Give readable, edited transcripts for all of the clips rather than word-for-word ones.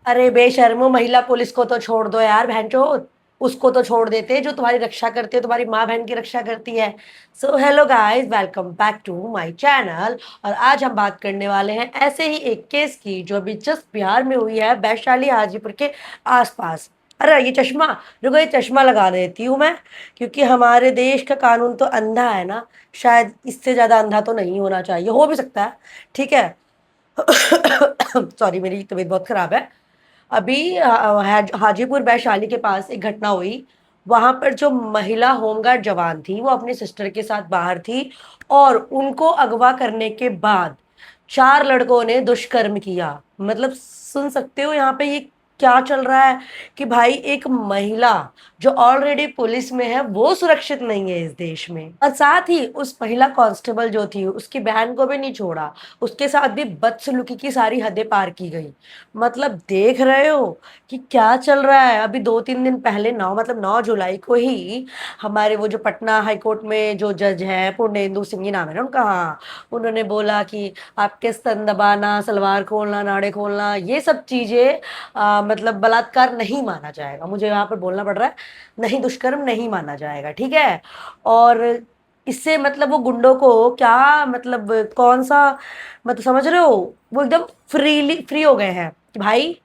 अरे बेशर्मो, महिला पुलिस को तो छोड़ दो यार बहनचो। उसको तो छोड़ देते जो तुम्हारी रक्षा करती है, तुम्हारी माँ बहन की रक्षा करती है। So hello guys, welcome back to my channel. और आज हम बात करने वाले हैं ऐसे ही एक केस की जो अभी जस्ट बिहार में हुई है, वैशाली हाजीपुर के आसपास। अरे ये चश्मा, रुको ये चश्मा लगा देती हूँ मैं, क्योंकि हमारे देश का कानून तो अंधा है ना। शायद इससे ज्यादा अंधा तो नहीं होना चाहिए, हो भी सकता है। ठीक है। सॉरी, मेरी तबीयत बहुत खराब है। अभी हाजीपुर वैशाली के पास एक घटना हुई। वहां पर जो महिला होमगार्ड जवान थी वो अपनी सिस्टर के साथ बाहर थी, और उनको अगवा करने के बाद चार लड़कों ने दुष्कर्म किया। मतलब सुन सकते हो यहाँ पे ये क्या चल रहा है, कि भाई एक महिला जो ऑलरेडी पुलिस में है वो सुरक्षित नहीं है इस देश में, और साथ ही उस महिला कांस्टेबल जो थी उसकी बहन को भी नहीं छोड़ा। उसके साथ भी बदसलूकी की सारी हदें पार की गई। मतलब देख रहे हो कि क्या चल रहा है। अभी 2-3 दिन पहले 9 जुलाई को ही हमारे वो जो पटना हाई कोर्ट में जो जज है, पूर्णेंदु सिंह जी नाम है ना उनका, हाँ, उन्होंने बोला कि आपके स्तन दबाना, सलवार खोलना, नाड़े खोलना, ये सब चीजें मतलब बलात्कार नहीं माना जाएगा। मुझे यहाँ पर बोलना पड़ रहा है, नहीं, दुष्कर्म नहीं माना जाएगा, ठीक है। और इससे मतलब वो गुंडों को क्या मतलब, कौन सा, मतलब समझ रहे हो, वो एकदम फ्री हो गए हैं कि भाई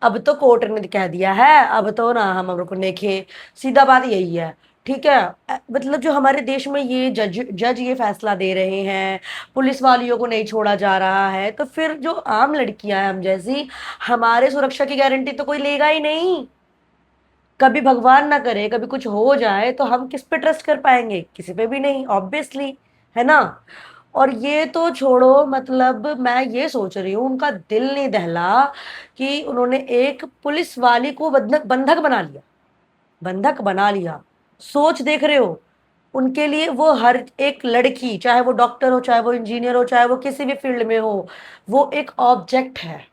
अब तो कोर्ट ने कह दिया है, अब तो ना हम रुकने के। सीधा बात यही है। ठीक है। मतलब जो हमारे देश में ये जज जज ये फैसला दे रहे हैं, पुलिस वालियों को नहीं छोड़ा जा रहा है, तो फिर जो आम लड़कियां हैं हम जैसी, हमारे सुरक्षा की गारंटी तो कोई लेगा ही नहीं। कभी भगवान ना करे कभी कुछ हो जाए तो हम किस पे ट्रस्ट कर पाएंगे? किसी पे भी नहीं, ऑब्वियसली, है ना। और ये तो छोड़ो, मतलब मैं ये सोच रही हूँ उनका दिल नहीं दहला कि उन्होंने एक पुलिस वाली को बंधक बंधक बना लिया, बंधक बना लिया। सोच देख रहे हो, उनके लिए वो हर एक लड़की, चाहे वो डॉक्टर हो, चाहे वो इंजीनियर हो, चाहे वो किसी भी फील्ड में हो, वो एक ऑब्जेक्ट है।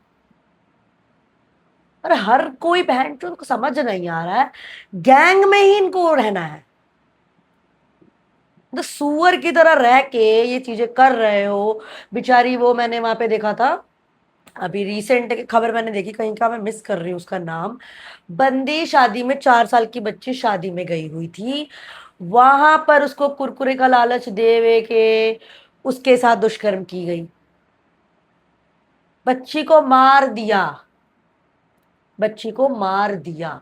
और हर कोई बहन जो उनको समझ नहीं आ रहा है, गैंग में ही इनको रहना है। तो सुअर की तरह रह के ये चीजें कर रहे हो। बेचारी वो मैंने वहां पे देखा था, अभी रिसेंट खबर मैंने देखी कहीं का, मैं मिस कर रही हूँ उसका नाम। बंदी शादी में, 4 साल की बच्ची शादी में गई हुई थी, वहां पर उसको कुरकुरे का लालच देवे के उसके साथ दुष्कर्म की गई। बच्ची को मार दिया, बच्ची को मार दिया।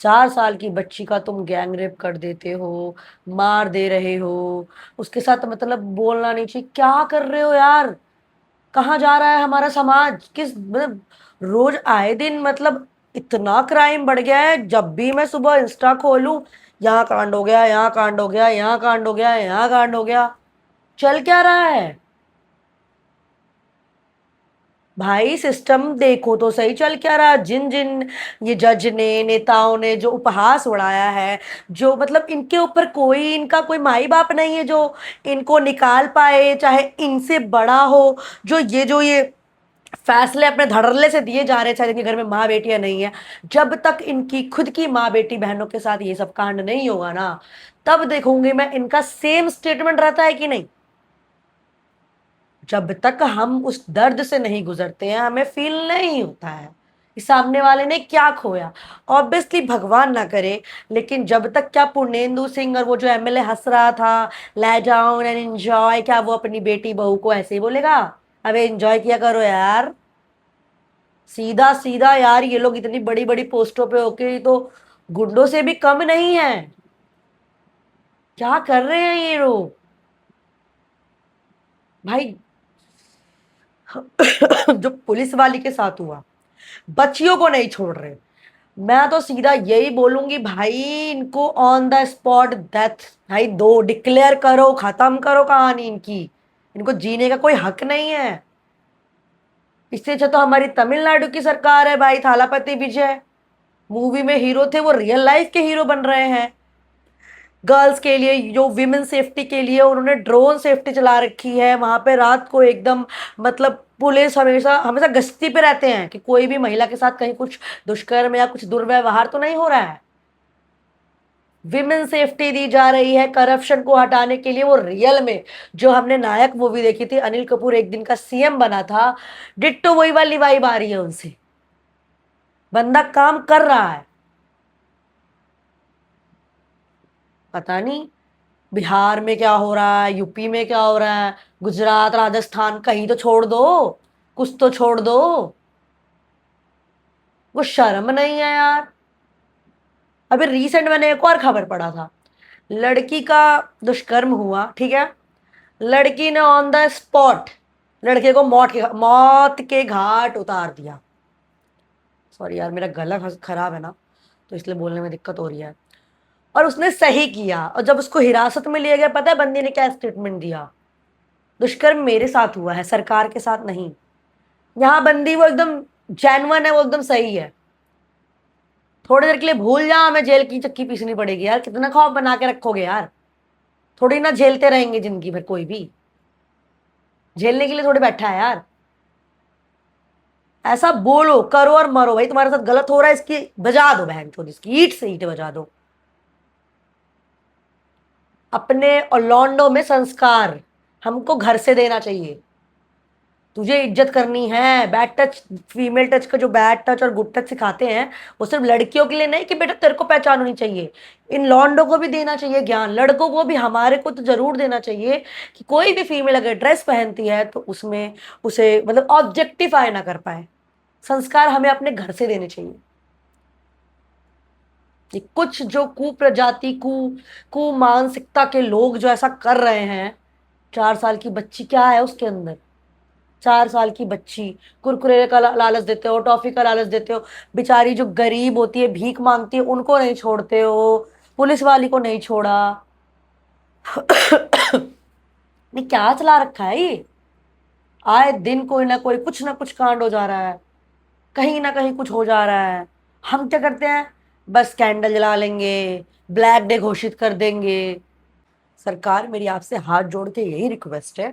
4 साल की बच्ची का तुम गैंग रेप कर देते हो, मार दे रहे हो। उसके साथ मतलब बोलना नहीं चाहिए, क्या कर रहे हो यार? कहाँ जा रहा है हमारा समाज? किस मतलब रोज आए दिन मतलब इतना क्राइम बढ़ गया है। जब भी मैं सुबह इंस्टा खोलूं, यहाँ कांड हो गया, यहाँ कांड हो गया, यहाँ कांड हो गया, यहाँ कांड हो गया। चल क्या रहा है भाई? सिस्टम देखो तो सही, चल क्या रहा? जिन जिन ये जज ने, नेताओं ने जो उपहास उड़ाया है, जो मतलब इनके ऊपर कोई, इनका कोई माई बाप नहीं है जो इनको निकाल पाए, चाहे इनसे बड़ा हो। जो ये फैसले अपने धड़ल्ले से दिए जा रहे हैं, चाहे इनके घर में माँ बेटियां नहीं है, जब तक इनकी खुद की माँ बेटी बहनों के साथ ये सब कांड नहीं होगा ना, तब देखूंगी मैं इनका सेम स्टेटमेंट रहता है कि नहीं। जब तक हम उस दर्द से नहीं गुजरते हैं हमें फील नहीं होता है कि सामने वाले ने क्या खोया। ऑब्वियसली भगवान ना करे, लेकिन जब तक, क्या पूर्णेंदु सिंह और वो जो एमएलए हंस रहा था, ले जाओ एंड एंजॉय, क्या वो अपनी बेटी बहू को ऐसे ही बोलेगा? अबे एंजॉय किया करो यार। सीधा सीधा यार, ये लोग इतनी बड़ी बड़ी पोस्टों पे होके तो गुंडों से भी कम नहीं है। क्या कर रहे हैं ये लोग भाई? जो पुलिस वाली के साथ हुआ, बच्चियों को नहीं छोड़ रहे। मैं तो सीधा यही बोलूंगी भाई, इनको ऑन द स्पॉट डेथ भाई दो, डिक्लेयर करो, खत्म करो कहानी इनकी। इनको जीने का कोई हक नहीं है। इससे अच्छा तो हमारी तमिलनाडु की सरकार है भाई, थालापति विजय मूवी में हीरो थे, वो रियल लाइफ के हीरो बन रहे हैं। गर्ल्स के लिए, जो विमेन सेफ्टी के लिए उन्होंने ड्रोन सेफ्टी चला रखी है वहां पे रात को एकदम। मतलब पुलिस हमेशा हमेशा गश्ती पे रहते हैं कि कोई भी महिला के साथ कहीं कुछ दुष्कर्म या कुछ दुर्व्यवहार तो नहीं हो रहा है। विमेन सेफ्टी दी जा रही है करप्शन को हटाने के लिए। वो रियल में जो हमने नायक मूवी देखी थी, अनिल कपूर एक दिन का सीएम बना था, डिट्टो वही वाली वाइब आ रही है उनसे। बंदा काम कर रहा है। पता नहीं बिहार में क्या हो रहा है, यूपी में क्या हो रहा है, गुजरात, राजस्थान, कहीं तो छोड़ दो, कुछ तो छोड़ दो। वो शर्म नहीं है यार। अभी रिसेंट मैंने एक और खबर पढ़ा था, लड़की का दुष्कर्म हुआ, ठीक है। लड़की ने ऑन द स्पॉट लड़के को मौत के घाट उतार दिया। सॉरी यार, मेरा गला खराब है ना, तो इसलिए बोलने में दिक्कत हो रही है। और उसने सही किया। और जब उसको हिरासत में लिया गया, पता है बंदी ने क्या स्टेटमेंट दिया? दुष्कर्म मेरे साथ हुआ है, सरकार के साथ नहीं। यहाँ बंदी वो एकदम जेन्युइन है, वो एकदम सही है। थोड़ी देर के लिए भूल जा, हमें जेल की चक्की पीसनी पड़ेगी यार, कितना खौफ बना के रखोगे यार। थोड़ी ना झेलते रहेंगे जिंदगी भर, कोई भी झेलने के लिए थोड़ी बैठा है यार। ऐसा बोलो, करो और मरो भाई। तुम्हारे साथ गलत हो रहा है, इसकी बजा दो बहन चोद, इसकी ईंट से ईंट बजा दो। अपने औलैंडो में संस्कार हमको घर से देना चाहिए। तुझे इज्जत करनी है, बैड टच, फीमेल टच का जो बैड टच और गुड टच सिखाते हैं, वो सिर्फ लड़कियों के लिए नहीं कि बेटा तेरे को पहचान होनी चाहिए। इन लॉन्डो को भी देना चाहिए ज्ञान, लड़कों को भी, हमारे को तो जरूर देना चाहिए कि कोई भी फीमेल अगर ड्रेस पहनती है तो उसमें उसे मतलब ऑब्जेक्टिफाई ना कर पाए। संस्कार हमें अपने घर से देने चाहिए। ये कुछ जो कुप्रजाति कु मानसिकता के लोग जो ऐसा कर रहे हैं, 4 साल की बच्ची क्या है उसके अंदर? 4 साल की बच्ची, कुरकुरे का लालच देते हो, टॉफी का लालच देते हो। बेचारी जो गरीब होती है, भीख मांगती है, उनको नहीं छोड़ते हो। पुलिस वाली को नहीं छोड़ा। ये क्या चला रखा है ये? आए दिन कोई ना कुछ कांड हो जा रहा है, कहीं ना कहीं कुछ हो जा रहा है। हम क्या करते हैं? बस कैंडल जला लेंगे, ब्लैक डे घोषित कर देंगे। सरकार, मेरी आपसे हाथ जोड़ के यही रिक्वेस्ट है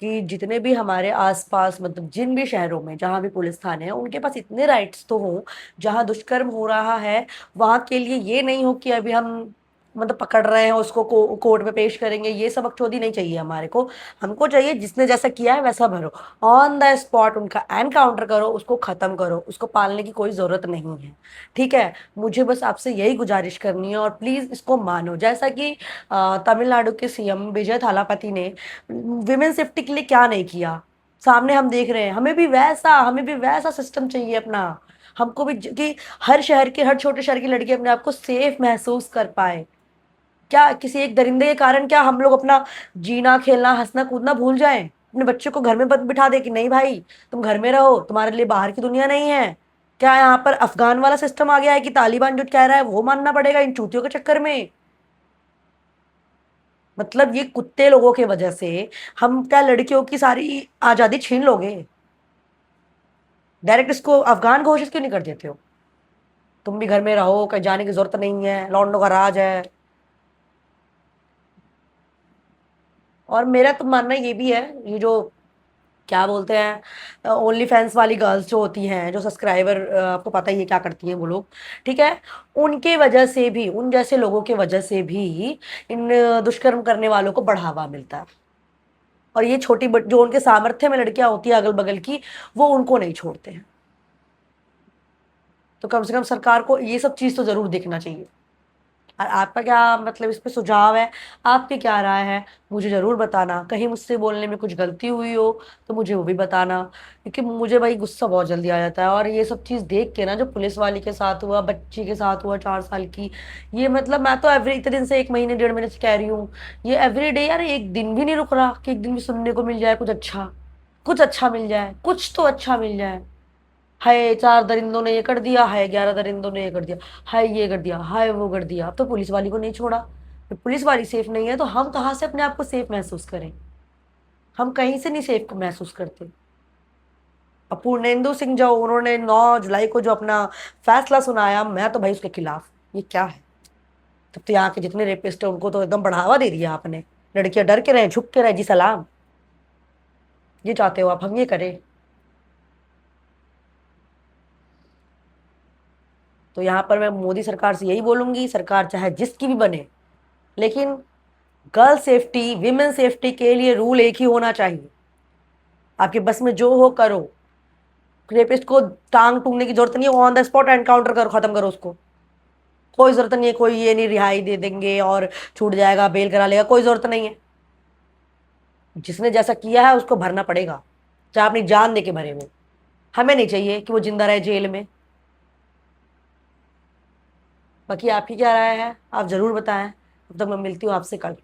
कि जितने भी हमारे आसपास, मतलब जिन भी शहरों में जहां भी पुलिस थाने हैं, उनके पास इतने राइट्स तो हों, जहां दुष्कर्म हो रहा है वहां के लिए ये नहीं हो कि अभी हम मतलब पकड़ रहे हैं उसको, कोर्ट में पेश करेंगे, ये सब बकचोदी नहीं चाहिए हमारे को। हमको चाहिए जिसने जैसा किया है वैसा भरो, ऑन द स्पॉट उनका एनकाउंटर करो, उसको खत्म करो, उसको पालने की कोई जरूरत नहीं है। ठीक है, मुझे बस आपसे यही गुजारिश करनी है, और प्लीज इसको मानो। जैसा कि तमिलनाडु के सीएम विजय थालापति ने विमेन सेफ्टी के लिए क्या नहीं किया, सामने हम देख रहे हैं। हमें भी वैसा सिस्टम चाहिए अपना। हमको भी कि हर छोटे शहर की लड़की अपने आप को सेफ महसूस कर पाए। क्या किसी एक दरिंदे के कारण क्या हम लोग अपना जीना, खेलना, हंसना, कूदना भूल जाएं? अपने बच्चों को घर में बंद बिठा दे कि नहीं भाई तुम घर में रहो, तुम्हारे लिए बाहर की दुनिया नहीं है? क्या यहाँ पर अफगान वाला सिस्टम आ गया है कि तालिबान जो कह रहा है वो मानना पड़ेगा इन चूतियों के चक्कर में? मतलब ये कुत्ते लोगों की वजह से हम क्या लड़कियों की सारी आजादी छीन लोगे? डायरेक्ट इसको अफगान घोषित क्यों नहीं कर देते हो? तुम भी घर में रहो, कहीं जाने की जरूरत नहीं है, लौंडों का राज है। और मेरा तो मानना ये भी है, ये जो क्या बोलते हैं ओनली फैंस वाली गर्ल्स जो होती हैं, जो सब्सक्राइबर, आपको पता ही है क्या करती हैं वो लोग, ठीक है। उनके वजह से भी, उन जैसे लोगों के वजह से भी इन दुष्कर्म करने वालों को बढ़ावा मिलता है। और ये जो उनके सामर्थ्य में लड़कियां होती है अगल बगल की, वो उनको नहीं छोड़ते हैं। तो कम से कम सरकार को ये सब चीज तो जरूर देखना चाहिए। और आपका क्या मतलब इस पे सुझाव है? आपकी क्या राय है? मुझे जरूर बताना। कहीं मुझसे बोलने में कुछ गलती हुई हो तो मुझे वो भी बताना, क्योंकि मुझे भाई गुस्सा बहुत जल्दी आ जाता है। और ये सब चीज़ देख के ना, जो पुलिस वाली के साथ हुआ, बच्ची के साथ हुआ 4 साल की, ये मतलब मैं तो एवरी इतने दिन से, 1 महीने 1.5 महीने से कह रही हूँ, ये एवरी डे यार, एक दिन भी नहीं रुक रहा कि एक दिन भी सुनने को मिल जाए कुछ अच्छा। कुछ अच्छा मिल जाए, कुछ तो अच्छा मिल जाए। हाय 4 दरिंदों ने ये कर दिया, हाय 11 दरिंदों ने ये कर दिया, हाय ये कर दिया, हाय वो कर दिया। अब तो पुलिस वाली को नहीं छोड़ा। जब पुलिस वाली सेफ नहीं है तो हम कहाँ से अपने आप को सेफ महसूस करें? हम कहीं से नहीं सेफ महसूस करते। अब पूर्णेंदु सिंह जो उन्होंने 9 जुलाई को जो अपना फैसला सुनाया, मैं तो भाई उसके खिलाफ। ये क्या है? तब तो यहाँ के जितने रेपिस्ट है उनको तो एकदम बढ़ावा दे दिया आपने। लड़कियां डर के रहे, झुक के रहे, जी सलाम। ये चाहते हो आप हम ये करें? तो यहाँ पर मैं मोदी सरकार से यही बोलूंगी, सरकार चाहे जिसकी भी बने, लेकिन गर्ल सेफ्टी, विमेन सेफ्टी के लिए रूल एक ही होना चाहिए। आपके बस में जो हो करो, रेपिस्ट को टांग टूंगने की जरूरत नहीं है, ऑन द स्पॉट एनकाउंटर करो, खत्म करो उसको। कोई जरूरत नहीं है, कोई ये नहीं रिहाई दे देंगे और छूट जाएगा, बेल करा लेगा, कोई जरूरत नहीं है। जिसने जैसा किया है उसको भरना पड़ेगा, चाहे अपनी जान दे के भरे वो। हमें नहीं चाहिए कि वो जिंदा रहे जेल में। बाकी आपकी क्या राय है, आप जरूर बताएं। तब तक मैं मिलती हूँ आपसे कल।